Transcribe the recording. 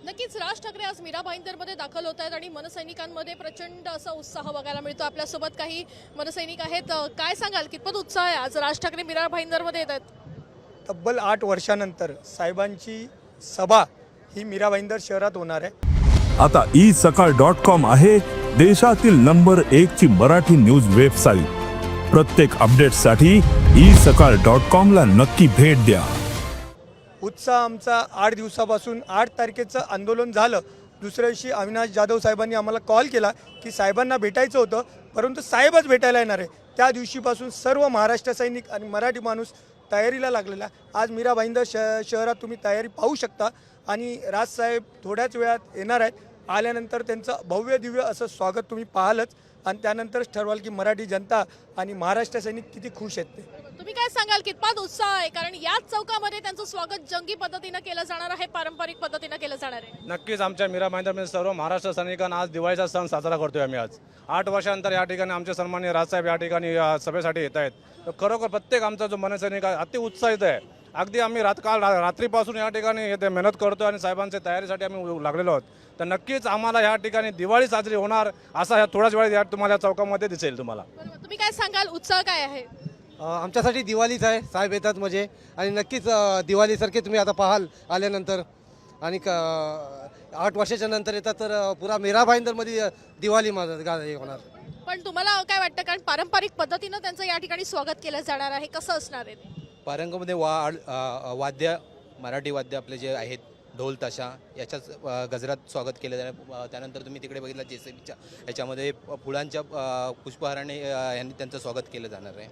नक्कीच राज ठाकरे आज मीरा भाईंदरमध्ये दाखल होत आहेत आणि मनसैनिकांमध्ये प्रचंड असा उत्साह बघायला मिळतो। आपल्यासोबत काही मनसैनिक आहेत, काय सांगाल कितपत उत्साह आहे आज राज ठाकरे मीरा भाईंदरमध्ये येत आहेत? तब्बल 8 वर्षानंतर साहेबांची सभा ही मीरा भाईंदर शहरात होणार आहे। आता isakal.com आहे देशातील नंबर 1 ची मराठी न्यूज वेबसाईट। प्रत्येक अपडेटसाठी isakal.com ला नक्की भेट द्या। उत्साह आमचा 8 दिवसापासून 8 तारखेचं आंदोलन झालं। दुसऱ्या दिवशी अविनाश जाधव साहेबांनी आम्हाला कॉल केला की साहेबांना भेटायचं होतं, परंतु साहेबच भेटायला येणार आहे। त्या दिवशीपासून सर्व महाराष्ट्र सैनिक आणि मराठी माणूस तयारीला लागलेला। आज मीरा भाईंदर शहरात तुम्ही तयारी पाहू शकता आणि राजसाहेब थोड्याच वेळात येणार आहेत। आल्यानंतर त्यांचं भव्य दिव्य असं स्वागत तुम्ही पाहालच आणि त्यानंतरच ठरवाल की मराठी जनता आणि महाराष्ट्र सैनिक किती खुश आहेत ते। तुम्ही काय सांगाल कितपत उत्साह आहे? कारण याच चौकामध्ये त्यांचं स्वागत जंगी पद्धतीने केलं जाणार आहे, पारंपरिक पद्धतीने केलं जाणार आहे। नक्कीच आमच्या मीरा भाईंदरमध्ये सर्व महाराष्ट्र सैनिकांना आज दिवाळीचा सण साजरा करतोय आम्ही। आज 8 वर्षानंतर या ठिकाणी आमचे सन्माननीय राजसाहेब या ठिकाणी सभेसाठी येत आहेत। तर खरोखर प्रत्येक आमचा जो मनसैनिक आहे अति उत्साहित आहे। अगदी आम्ही रात्रीपासून या ठिकाणी येते मेहनत करतो आणि साहेबांच्या तयारीसाठी आम्ही लागलेलो आहोत। तर नक्कीच आम्हाला या ठिकाणी दिवाळी साजरी होणार असा ह्या थोड्याच वेळात तुम्हाला चौकामध्ये दिसेल तुम्हाला। तुम्ही काय सांगाल, उत्साह काय आहे? आमच्यासाठी दिवाळीच आहे, साहेब येतात म्हणजे, आणि नक्कीच दिवाळीसारखे तुम्ही आता पाहाल आल्यानंतर। आणि 8 वर्षाच्या नंतर येतात तर पुरा मीरा भाईंदरमध्ये दिवाळी होणार। पण तुम्हाला काय वाटतं, कारण पारंपरिक पद्धतीनं त्यांचं या ठिकाणी स्वागत केलं जाणार आहे, कसं असणार आहे? पारंगामध्ये वाद्य मराठी वाद्य आपले जे आहेत ढोल ताशा याच्याच गजरात स्वागत केलं जाणार। त्यानंतर तुम्ही तिकडे बघितलं JCBच्या याच्यामध्ये फुलांच्या पुष्पहाराने यांनी त्यांचं स्वागत केलं जाणार आहे।